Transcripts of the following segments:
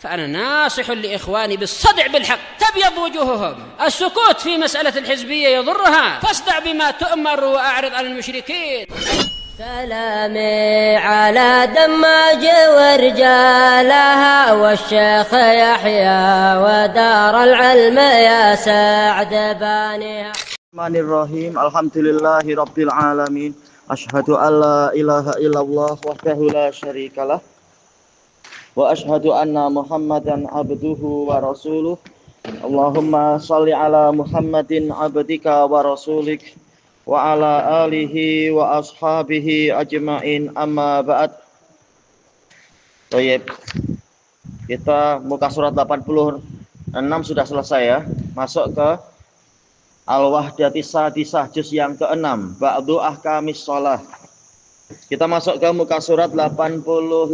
فأنا ناصح لإخواني بالصدع بالحق تبيض وجوههم. السكوت في مسألة الحزبية يضرها، فاصدع بما تؤمر وأعرض عن المشركين. سلامي على دماج ورجالها والشيخ يحيى ودار العلم يا سعد بانيها. Bismillahirrahmanirrahim. Alhamdulillahi rabbil alamin. Asyhadu an la ilaha illallah wahdahu la syarikalah wa asyhadu anna Muhammadan abduhu wa rasuluh. Allahumma shalli ala Muhammadin abdika wa rasulik wa ala alihi wa ashabihi ajma'in, amma ba'd. Baik. Kita muka surat 86 sudah selesai ya. Masuk ke Al-Wahdati Sadisah juz yang ke-6, Ba'du Ahkamis Shalah. Kita masuk ke muka surat 88.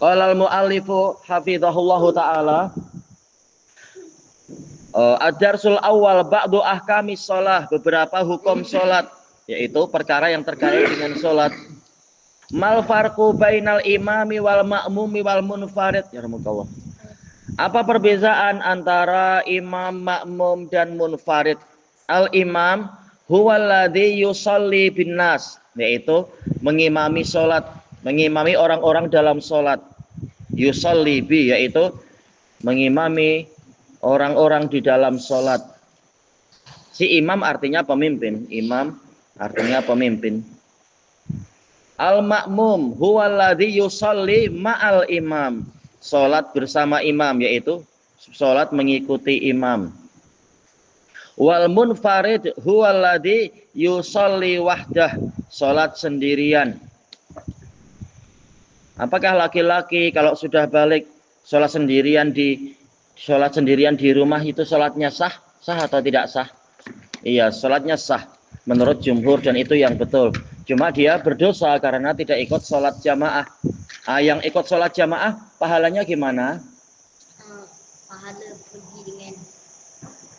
Qala al-muallifu hafizahullahu taala, ad-darsul awal Ba'du Ahkamis Shalah, beberapa hukum salat, yaitu perkara yang terkait dengan salat. Mal farqu bainal imami wal ma'mumi wal munfarid, yarhamukallah. Apa perbedaan antara imam, makmum, dan munfarid? Al-imam huwaladzi yusalli bin nas, yaitu mengimami salat, mengimami orang-orang dalam salat. Yusalli bi, yaitu mengimami orang-orang di dalam salat. Si imam artinya pemimpin, imam artinya pemimpin. Al-makmum huwaladzi yusalli ma'al imam, salat bersama imam, yaitu salat mengikuti imam. Wal munfarid huwaladzi yusalli wahdah, salat sendirian. Apakah laki-laki kalau sudah balik salat sendirian di rumah itu salatnya sah? Sah atau tidak sah? Iya, salatnya sah menurut jumhur, dan itu yang betul. Cuma dia berdosa karena tidak ikut salat jamaah. Yang ikut sholat jamaah pahalanya gimana? Pahala pergi dengan.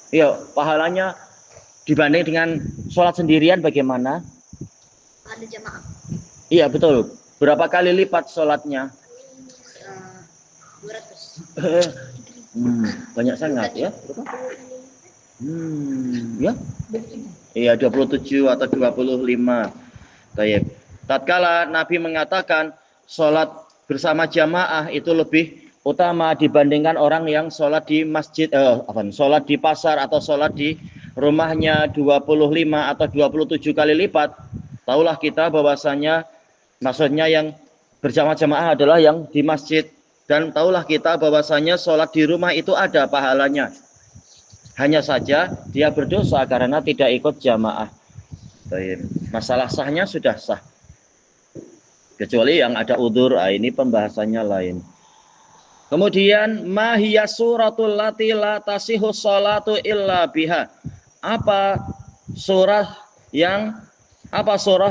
Iya, pahalanya dibanding dengan sholat sendirian bagaimana? Pahala jamaah. Iya betul. Berapa kali lipat sholatnya? 200. Banyak sangat ya? Ya? Iya 27 atau 25. Baik. Tatkala Nabi mengatakan sholat bersama jamaah itu lebih utama dibandingkan orang yang sholat di masjid, sholat di pasar atau sholat di rumahnya 25 atau 27 kali lipat. Taulah kita bahwasanya maksudnya yang berjamaah adalah yang di masjid, dan taulah kita bahwasanya sholat di rumah itu ada pahalanya. Hanya saja dia berdosa karena tidak ikut jamaah. Masalah sahnya sudah sah, kecuali yang ada udzur, ini pembahasannya lain. Kemudian mahiyya suratul lati la tasihhu sholatu illa biha. Apa surah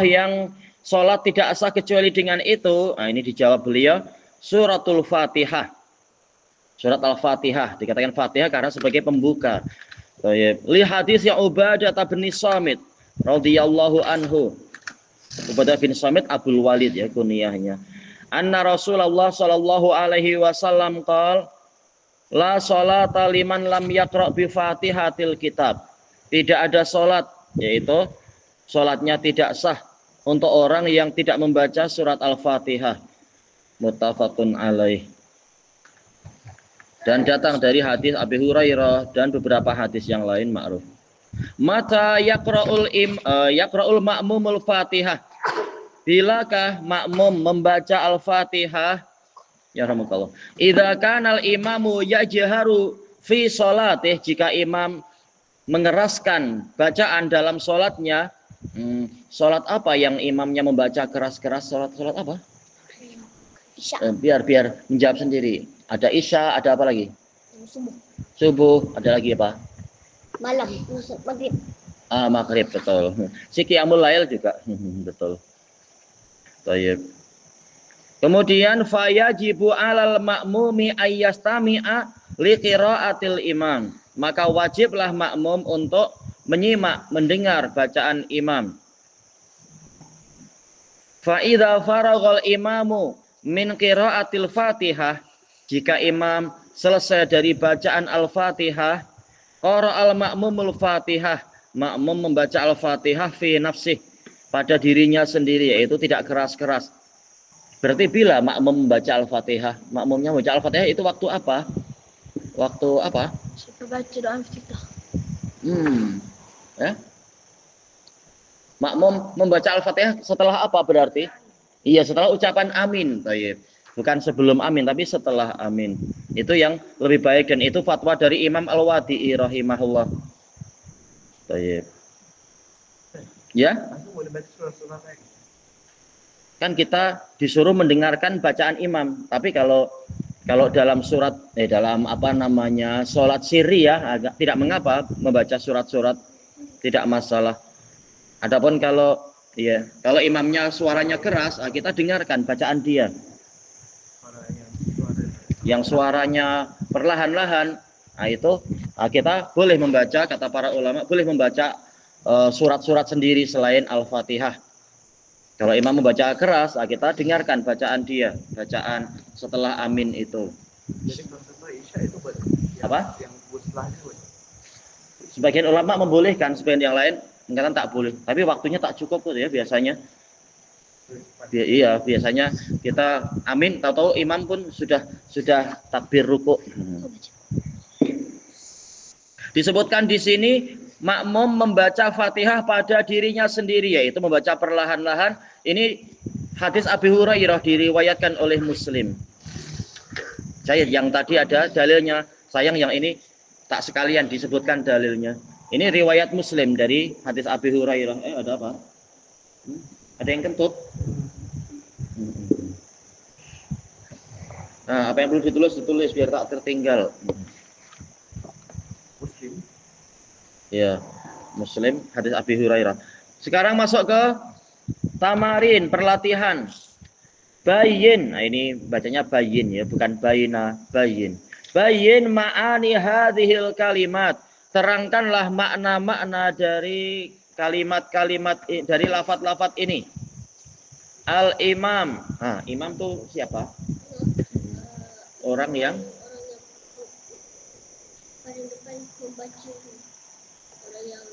yang sholat tidak sah kecuali dengan itu? Ini dijawab beliau, suratul Fatihah. Surat Al-Fatihah, dikatakan Fatihah karena sebagai pembuka. Li hadis ya Ubadah bin Samit radhiyallahu anhu. Ubadah bin Samit Abul Walid ya kunyahnya. Anna Rasulullah sallallahu alaihi wasallam qala la sholata liman lam yaqra bi Fatihatil kitab. Tidak ada salat, yaitu salatnya tidak sah untuk orang yang tidak membaca surat Al-Fatihah. Muttafaqun alaih. Dan datang dari hadis Abi Hurairah dan beberapa hadis yang lain ma'ruf. Mata yaqra'ul ma'mumul Fatihah. Bilakah makmum membaca Al-Fatihah? Ya rahmatullah. Idza kana al-imamu yajharu fi sholatih, jika imam mengeraskan bacaan dalam sholatnya. Sholat apa yang imamnya membaca keras-keras? Sholat apa? Biar menjawab sendiri. Ada isya, ada apa lagi? Subuh, ada lagi apa? Malam, maghrib. Maghrib, betul. Si qiyamul lail juga, betul. Baik. Kemudian fayajibu 'alal ma'mumi ayyastami'a li qiraatil imam. Maka wajiblah makmum untuk menyimak, mendengar bacaan imam. Fa idza faraghal imamu min qiraatil Fatihah, jika imam selesai dari bacaan Al-Fatihah, qara'al ma'mumul Fatihah, makmum membaca Al-Fatihah fi nafsih, pada dirinya sendiri, yaitu tidak keras-keras. Berarti bila makmum membaca Al-Fatihah, makmumnya membaca Al-Fatihah itu waktu apa? Waktu apa? Baca doa iftitah. Ya? Makmum membaca Al-Fatihah setelah apa berarti? Iya, setelah ucapan amin. Baik. Bukan sebelum amin, tapi setelah amin. Itu yang lebih baik, dan itu fatwa dari Imam Al-Wadi'i rahimahullah. Baik. Ya? Kan kita disuruh mendengarkan bacaan imam, tapi kalau dalam surat dalam apa namanya sholat sirri ya agak tidak mengapa membaca surat-surat, tidak masalah. Adapun kalau imamnya suaranya keras, kita dengarkan bacaan dia. Yang suaranya perlahan-lahan, itu kita boleh membaca, kata para ulama, boleh membaca surat-surat sendiri selain Al-Fatihah. Kalau imam membaca keras, kita dengarkan bacaan dia, bacaan setelah amin itu. Jadi kalau Isya itu apa? Yang setelahnya. Sebagian ulama membolehkan, sebagian yang lain mengatakan tak boleh. Tapi waktunya tak cukup tuh ya biasanya. Iya, biasanya kita amin, tahu-tahu imam pun sudah takbir rukuk. Disebutkan di sini makmum membaca Fatihah pada dirinya sendiri, yaitu membaca perlahan-lahan. Ini hadis Abi Hurairah diriwayatkan oleh Muslim. Yang tadi ada dalilnya, sayang yang ini tak sekalian disebutkan dalilnya. Ini riwayat Muslim dari hadis Abi Hurairah. Ada apa? Ada yang kentut? Nah, apa yang perlu ditulis biar tak tertinggal. Muslim. Ya, Muslim hadis Abi Hurairah. Sekarang masuk ke tamarin, perlatihan. Bayin. Nah, ini bacanya bayin ya, bukan bayina, bayin. Bayin ma'ani hadhil kalimat. Terangkanlah makna-makna dari kalimat-kalimat, dari lafaz-lafaz ini. Al-imam. Nah, imam tuh siapa? Orang yang paling depan membaca, orang yang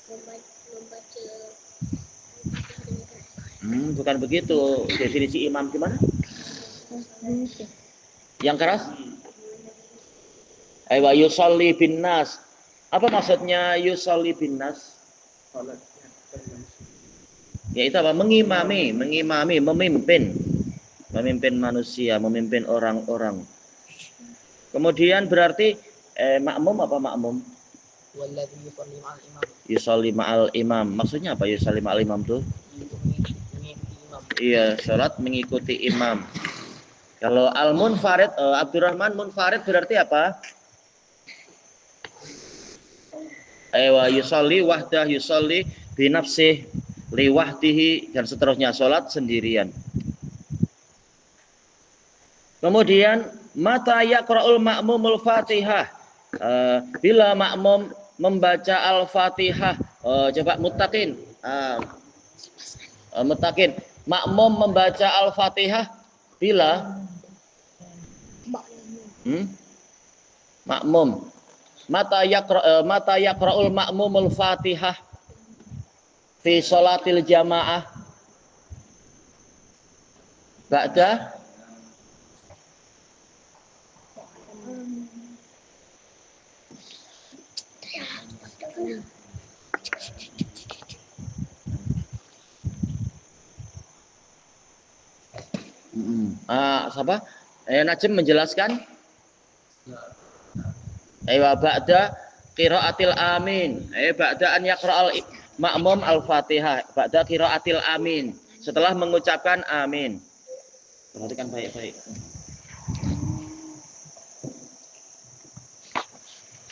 membaca. Bukan begitu. Definisi imam gimana? Yang keras? Aywa yusalli bin nas. Apa maksudnya yusalli bin nas? Yaitu apa? Mengimami, memimpin manusia, memimpin orang-orang. Kemudian berarti makmum apa makmum? Yusalli ma'al imam. Maksudnya apa yusalli ma'al imam tuh? Iya, salat mengikuti imam. Kalau al-munfarid, Abdurrahman munfarid berarti apa? Aywa yusalli wahdah, yusalli binafsih, liwahdihi, dan seterusnya, salat sendirian. Kemudian mata yaqra'ul ma'mumul Fatihah. Bila makmum membaca Al-Fatihah, coba muttaqin. Muttaqin, makmum membaca Al-Fatihah bila makmum mata yaqra'ul ma'mumul Fatihah fi sholatil jamaah ba'da siapa? Najm menjelaskan. Ba'da qiraatil amin. Ba'da an yaqra'al ma'mum al-Fatihah. Ba'da qiraatil amin. Setelah mengucapkan amin. Perhatikan baik-baik.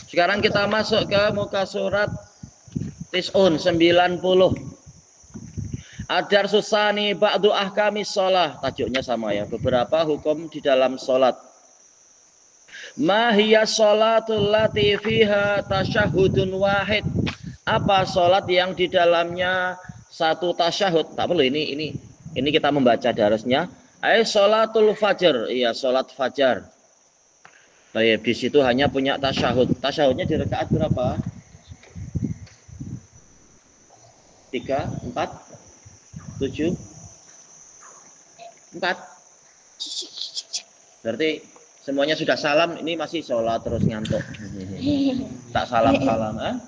Sekarang kita masuk ke muka surat Tis'un 90. Adar susani ba'du ahkamis sholah. Tajuknya sama ya, beberapa hukum di dalam sholat. Mahiyya sholatul lati fiha tasyahudun wahid. Apa sholat yang di dalamnya satu tasyahud? Tak perlu ini kita membaca darasnya. Sholatul fajr. Iya, sholat fajar. Baik, di situ hanya punya tasyahud. Tasyahudnya di rakaat berapa? 3, 4, 7, 4. Berarti semuanya sudah salam. Ini masih sholat terus ngantuk. Tak salam-salam.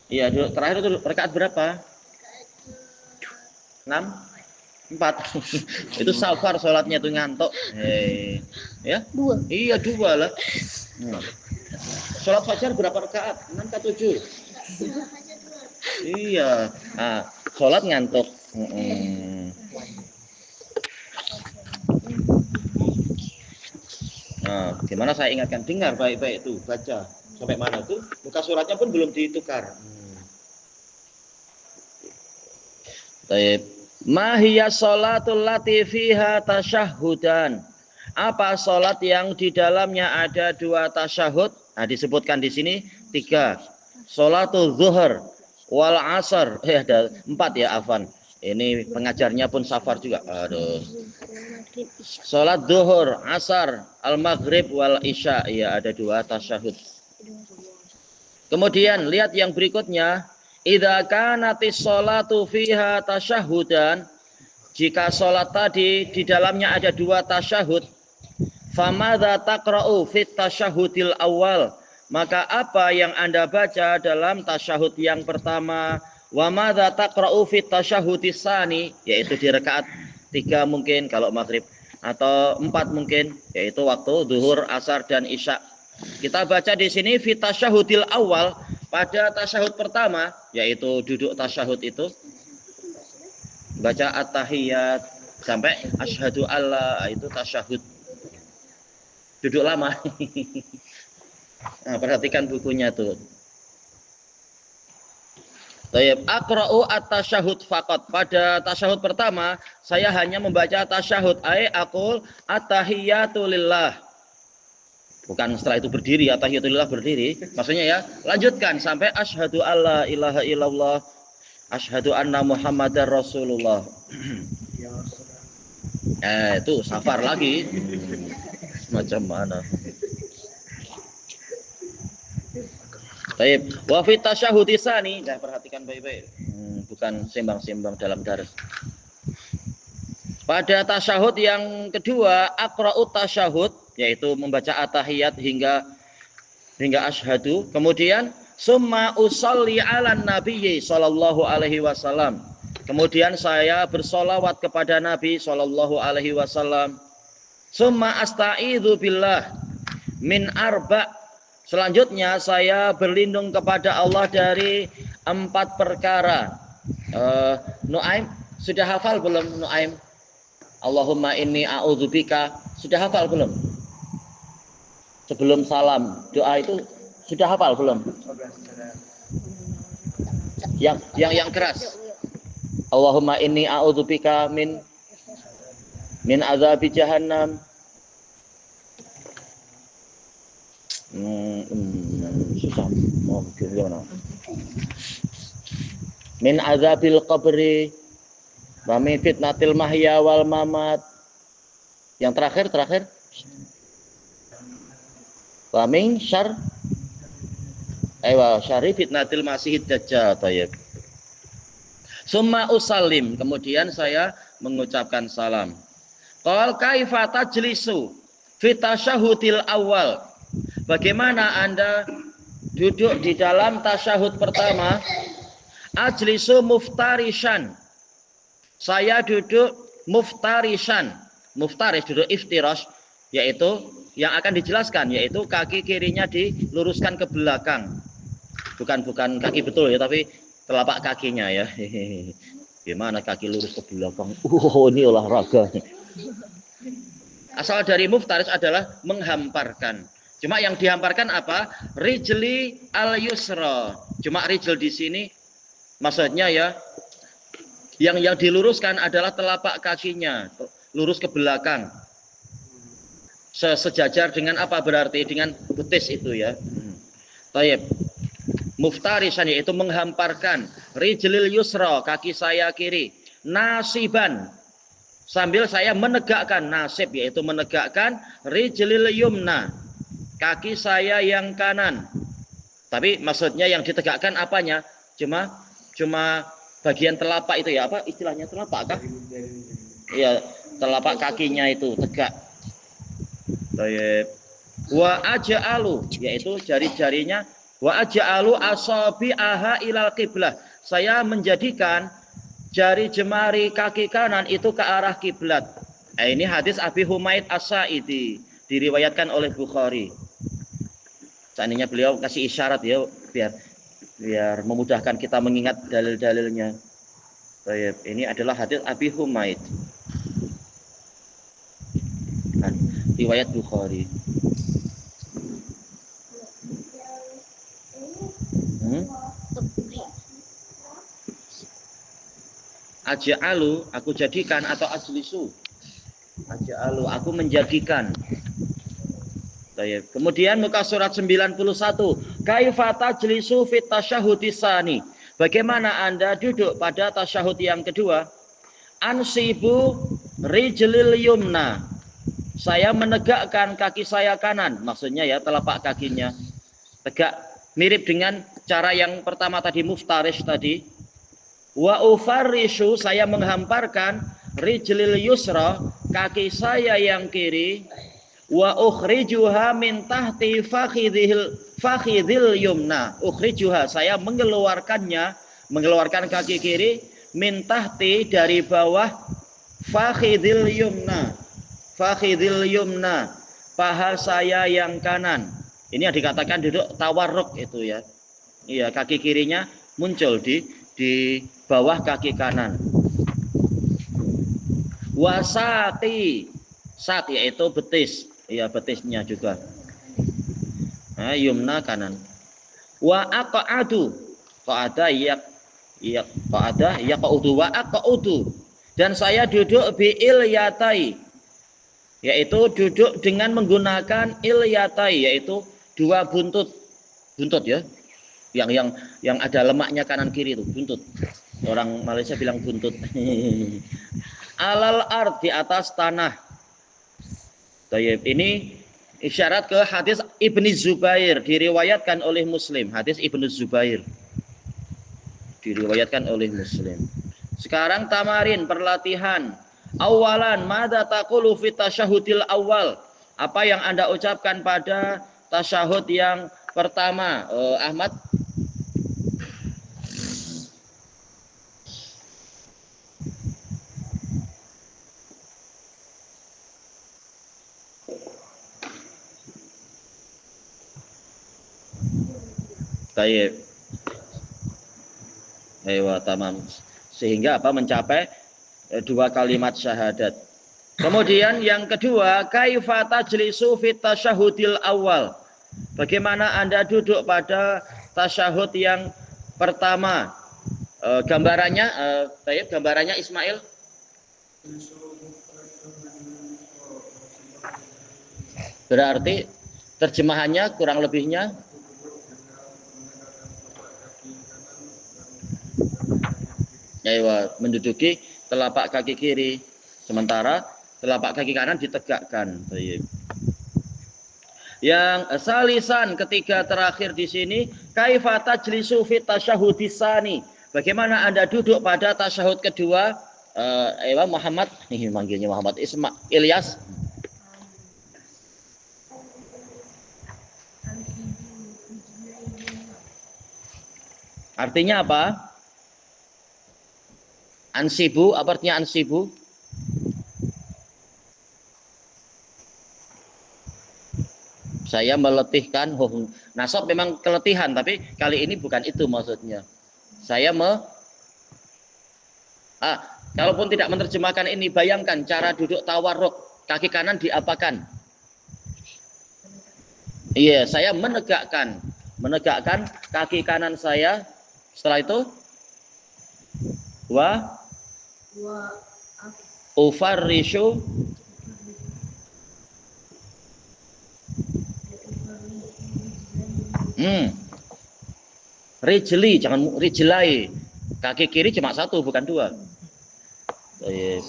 Iya, terakhir itu rakaat berapa? 6, 4. Itu safar sholatnya tuh ngantuk. Ya? 2. Iya, 2 lah. Sholat fajar berapa rakaat? 6 ke 7? Iya. Nah, sholat ngantuk. Nah, gimana saya ingatkan? Dengar baik-baik tuh, baca. Sampai mana tuh? Muka suratnya pun belum ditukar. Baik. Mahiyya sholatul lati fiha tasyahhudan. Apa sholat yang di dalamnya ada 2 tasyahud? Nah, disebutkan di sini 3. Sholatul zuhur wal asar. Ada 4 ya, afan. Ini pengajarnya pun safar juga. Aduh. Sholat zuhur, asar, al-maghrib wal isya. Ya, ada 2 tasyahud. Kemudian lihat yang berikutnya. Idza kanatis sholatu fiha tasyahhudan, jika sholat tadi di dalamnya ada 2 tasyahud, famadza taqra'u fit tasyahudil awal, maka apa yang Anda baca dalam tasyahud yang pertama, wa madza taqra'u fit tasyahudis tsani, yaitu di rakaat 3 mungkin kalau maghrib, atau 4 mungkin, yaitu waktu zuhur, asar dan isya. Kita baca di sini fit tasyahudil awal, pada tasyahud pertama, yaitu duduk tasyahud itu, baca at-tahiyat sampai asyhadu alla, itu tasyahud. Duduk lama. Nah, perhatikan bukunya tuh. Tayyib, aqra'u at-tasyahud faqat. Pada tasyahud pertama, saya hanya membaca tasyahud, aqul at-tahiyatu lillah. Bukan setelah itu berdiri, atahiyatulillah berdiri. Maksudnya ya, lanjutkan sampai asyhadu alla ilaha illallah, asyhadu anna muhammadar rasulullah. Itu safar lagi. Macam mana? Baik, wa fi tasyahudis tsani. Nah, perhatikan baik-baik. Bukan sembang-sembang dalam daras. Pada tasyahud yang kedua, aqra'ut tasyahud, yaitu membaca at-tahiyat hingga asyhadu. Kemudian summa usolli 'alan nabiyyi sallallahu alaihi wasallam. Kemudian saya bersolawat kepada Nabi sallallahu alaihi wasallam. Summa asta'idzu billah min arba'. Selanjutnya saya berlindung kepada Allah dari 4 perkara. Nuaim sudah hafal belum Nuaim? Allahumma inni a'udzubika. Sudah hafal belum? Sebelum salam doa itu sudah hafal belum? Yang keras. Allahumma inni a'udzubika min azabi jahannam. Susah. Oh, gimana? Min azabil qabri wa min fitnatil mahya wal mamat. Yang terakhir wa min syarri fitnatil masihid dajjal. Tayyib. Summa usallim, kemudian saya mengucapkan salam. Qal kaifa tajlisu fi tasyahudil awal. Bagaimana Anda duduk di dalam tasyahud pertama? Ajlisu muftarishan. Saya duduk muftarishan. Muftaris duduk iftirash, yaitu yang akan dijelaskan, yaitu kaki kirinya diluruskan ke belakang. Bukan kaki betul ya, tapi telapak kakinya ya. Gimana kaki lurus ke belakang? Ini olahraga. Asal dari muftaris adalah menghamparkan. Cuma yang dihamparkan apa? Rijli al-yusra. Cuma rijl di sini maksudnya ya, yang diluruskan adalah telapak kakinya, lurus ke belakang. Sejajar dengan apa berarti? Dengan betis itu ya. Tayyib. Muftarisan yaitu menghamparkan. Rijlil yusra, kaki saya kiri. nasiban, sambil saya menegakkan, nasib yaitu menegakkan, rijlil yumna, kaki saya yang kanan. Tapi maksudnya yang ditegakkan apanya? Cuma bagian telapak itu ya, apa istilahnya, telapak kah? Iya, telapak kakinya itu tegak. Wa aja'alu, yaitu jari-jarinya, wa aja'alu asabi'aha ilal qiblah. Saya menjadikan jari jemari kaki kanan itu ke arah kiblat. Ini hadis Abi Humaid As-Sa'idi, diriwayatkan oleh Bukhari. Seandainya beliau kasih isyarat ya, biar memudahkan kita mengingat dalil-dalilnya. Ini adalah hadis Abi Humaid, riwayat Bukhari. Aja'alu, aku jadikan, atau ajlisu. Aja'alu, aku menjadikan. Kemudian muka surat 91. Kaifa tajlisu fit tasyahhudisani. Bagaimana Anda duduk pada tasyahud yang kedua? Ansibu rijlil yumna. Saya menegakkan kaki saya kanan. Maksudnya ya, telapak kakinya tegak. Mirip dengan cara yang pertama tadi, muftarish tadi. Wa ufarrishu, saya menghamparkan, rijlil yusra, kaki saya yang kiri. Wa ukhrijuha min tahti fakhidhil yumna. Ukhrijuha, saya mengeluarkan kaki kiri, min tahti, dari bawah, fakhidhil yumna. Fakhidhil yumna, paha saya yang kanan. Ini yang dikatakan duduk tawarruk itu ya. Iya, kaki kirinya muncul di bawah kaki kanan. Wasati, sak yaitu betis, ya betisnya juga. Nah, yumna kanan. Wa aqa'adu, qa'ada qa'ada yaqa'udu, wa aqa'udu, dan saya duduk bi ilyatai, yaitu duduk dengan menggunakan ilyatai, yaitu dua buntut ya. Yang ada lemaknya kanan kiri itu buntut. Orang Malaysia bilang buntut. Alal ard, di atas tanah. Ini isyarat ke hadis Ibnu Zubair, diriwayatkan oleh Muslim. Hadis Ibnu Zubair diriwayatkan oleh Muslim. Sekarang tamarin, perlatihan. Awalan, madza taqulu fi tasyahudil awal? Apa yang Anda ucapkan pada tasyahud yang pertama? Ahmad. Baik. Ayo, tamam. Sehingga apa? Mencapai dua kalimat syahadat. Kemudian yang kedua, kaifa tajlisu fit tasyahudil awal? Bagaimana Anda duduk pada tasyahud yang pertama? Gambarannya, gambarannya Ismail. Berarti terjemahannya kurang lebihnya menduduki telapak kaki kiri, sementara telapak kaki kanan ditegakkan. Yang salisan, ketiga terakhir di sini, kaifa tajlisu fit tasyahudisani? Bagaimana Anda duduk pada tasyahud kedua? Muhammad, ini manggilnya Muhammad, Ilyas. Artinya apa? Ansibu, apa artinya ansibu? Saya meletihkan. Nasab memang keletihan, tapi kali ini bukan itu maksudnya. Saya kalaupun tidak menerjemahkan ini, bayangkan cara duduk tawarruk, kaki kanan diapakan? Iya, saya menegakkan kaki kanan saya. Setelah itu ufarrishu rijli, jangan rijlai. Kaki kiri cuma satu, bukan dua. Tayyib.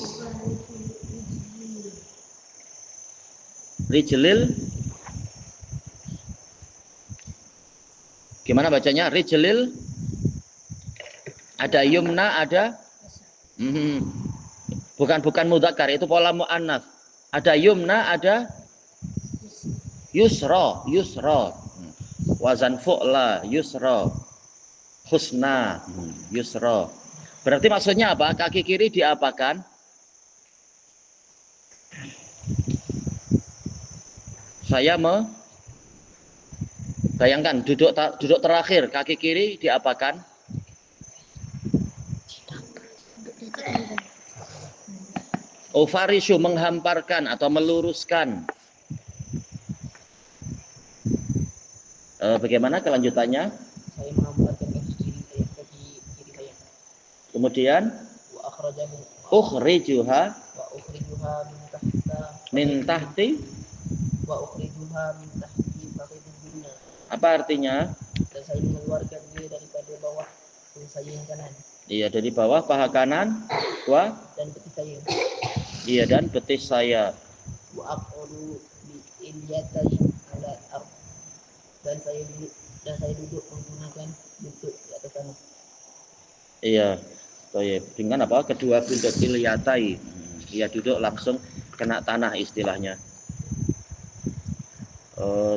Rijlil. Gimana bacanya? Rijlil. Ada yumna, ada bukan mudzakkar, itu pola muannats. Ada yumna, ada yusra. Wazan fu'la, yusra. Husna, yusra. Berarti maksudnya apa? Kaki kiri diapakan? Saya bayangkan duduk terakhir, kaki kiri diapakan? Ufarishu, menghamparkan atau meluruskan. Bagaimana kelanjutannya? Saya menghamparkan kaki kiri saya. Kemudian Wa akhrajahu. Ukhrijuha Wa ukhrijuha min tahti. Wa ukhrijuha min tahti fakhidunna. Apa artinya? Dan saya mengeluarkan dia daripada bawah paha saya yang kanan. Iya, dari bawah paha kanan, Dan betis saya. Iya, dan betis saya. Wa aqulu bi ilyatai ala ardh. Dan saya duduk menggunakan lutut di atas tanah. Iya, Tayyib. Dengan apa? Kedua buntut ilyatai. Iya, duduk langsung kena tanah istilahnya.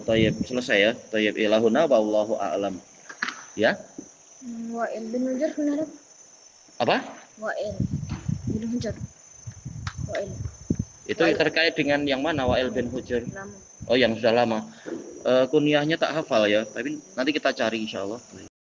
Tayyib, selesai ya. Tayyib ilahuna wallahu a'lam. Ya? Wa'il bin Hujr benar? Apa? Wa'il bin Hujr. Wa'il. Itu terkait dengan yang mana Wa'il bin Hujr? Lama. Oh, yang sudah lama. Kunyahnya tak hafal ya, tapi nanti kita cari insyaallah.